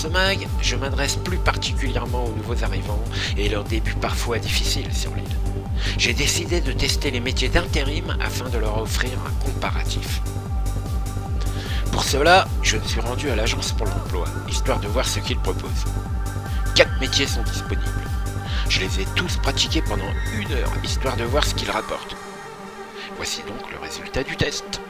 ce mag, je m'adresse plus particulièrement aux nouveaux arrivants et leurs débuts parfois difficiles sur l'île. J'ai décidé de tester les métiers d'intérim afin de leur offrir un comparatif. Pour cela, je me suis rendu à l'agence pour l'emploi, histoire de voir ce qu'ils proposent. 4 métiers sont disponibles. Je les ai tous pratiqués pendant 1 heure, histoire de voir ce qu'ils rapportent. Voici donc le résultat du test.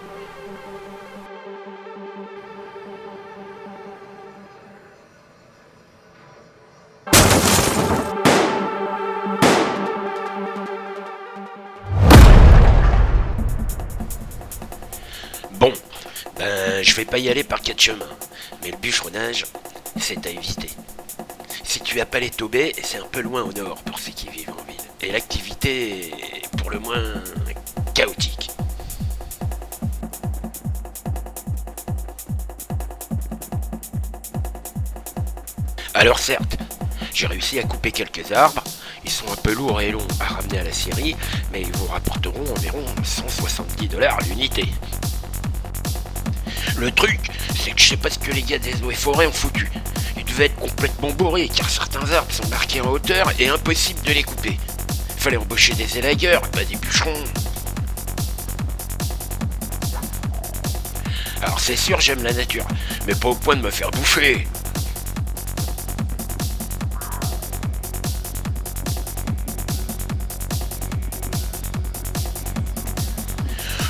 Bon, je vais pas y aller par 4 chemins, mais le bûcheronnage, c'est à éviter. Si tu as pas les Tobé, c'est un peu loin au nord pour ceux qui vivent en ville, et l'activité est pour le moins chaotique. Alors certes, j'ai réussi à couper quelques arbres, ils sont un peu lourds et longs à ramener à la scierie, mais ils vous rapporteront environ 170$ l'unité. Le truc, c'est que je sais pas ce que les gars des eaux et forêts ont foutu. Ils devaient être complètement bourrés car certains arbres sont marqués en hauteur et impossible de les couper. Fallait embaucher des élagueurs, pas des bûcherons. Alors c'est sûr, j'aime la nature, mais pas au point de me faire bouffer.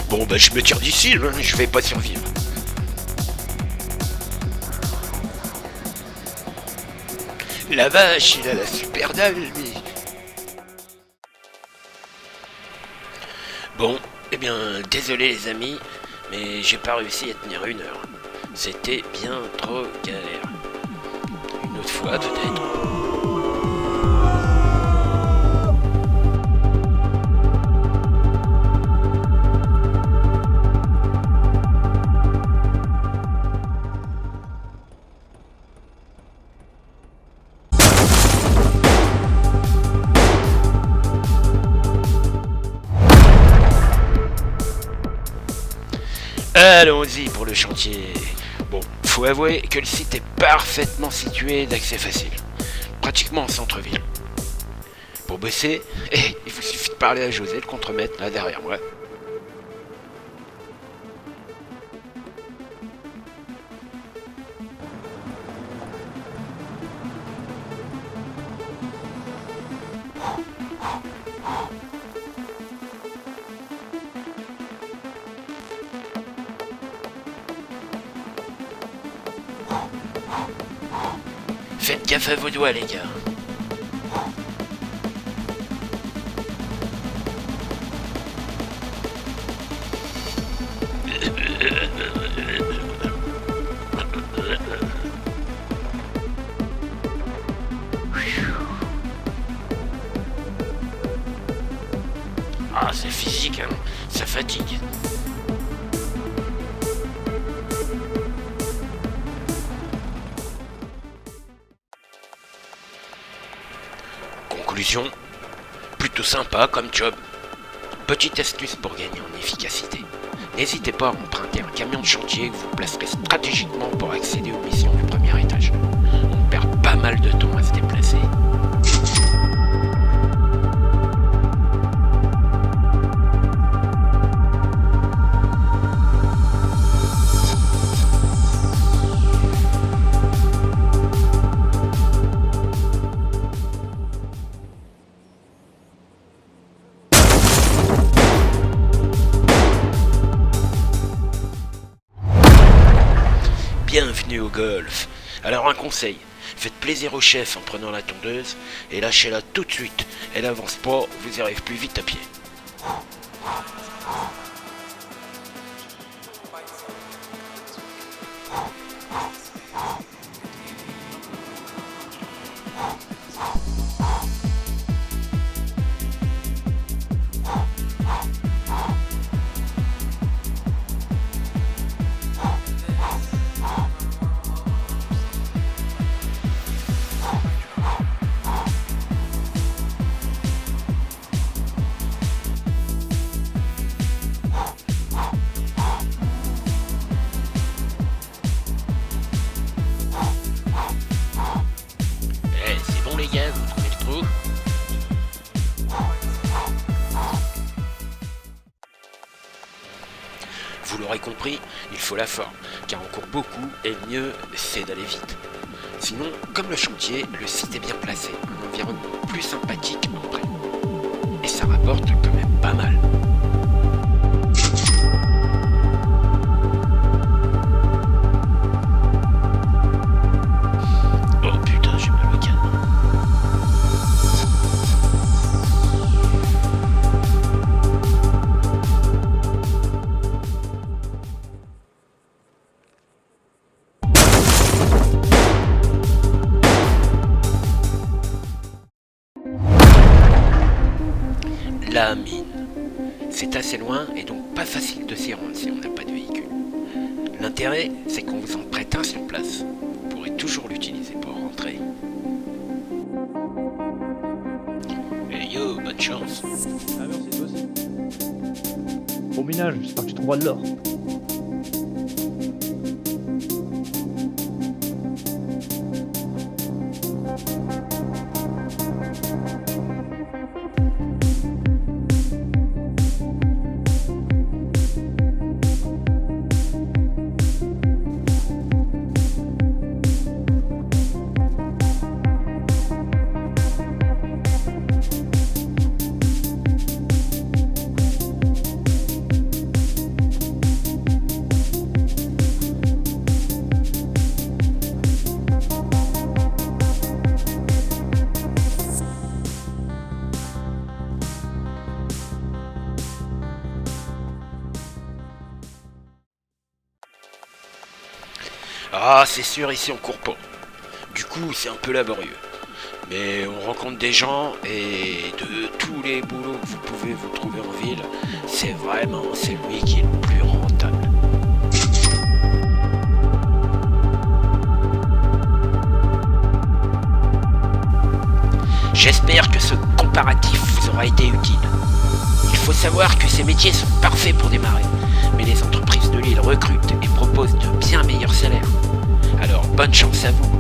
Bon je me tire d'ici, je vais pas survivre. La vache, il a la super dalle, lui. Bon, désolé les amis, mais j'ai pas réussi à tenir 1 heure. C'était bien trop galère. Une autre fois peut-être. Allons-y pour le chantier. Bon, faut avouer que le site est parfaitement situé d'accès facile. Pratiquement en centre-ville. Pour bosser, il vous suffit de parler à José, le contremaître, là derrière moi. Faites gaffe à vos doigts, les gars. Ah, c'est physique, hein. Ça fatigue. Conclusion, plutôt sympa comme job. Petite astuce pour gagner en efficacité. N'hésitez pas à emprunter un camion de chantier que vous placerez stratégiquement pour accéder aux missions du premier étage. On perd pas mal de temps à se déplacer. Bienvenue au golf. Alors un conseil, faites plaisir au chef en prenant la tondeuse et lâchez-la tout de suite. Elle avance pas, vous arrivez plus vite à pied. Vous l'aurez compris, il faut la forme, car on court beaucoup et le mieux, c'est d'aller vite. Sinon, comme le chantier, le site est bien placé, un environnement plus sympathique en vrai. Et ça rapporte quand même pas mal. Oh putain, j'ai mal au calme. La mine. C'est assez loin et donc pas facile de s'y rendre si on n'a pas de véhicule. L'intérêt, c'est qu'on vous en prête un sur place. Vous pourrez toujours l'utiliser pour rentrer. Et yo, bonne chance. Ah merci, toi aussi. Bon minage, j'espère que tu trouveras de l'or. Ah, c'est sûr, ici on court pas. Du coup, c'est un peu laborieux. Mais on rencontre des gens et de tous les boulots que vous pouvez vous trouver en ville, c'est vraiment celui qui est le plus rentable. J'espère que ce comparatif vous aura été utile. Il faut savoir que ces métiers sont parfaits pour démarrer, mais les entreprises de l'île recrutent et proposent de bien meilleurs salaires. Alors bonne chance à vous.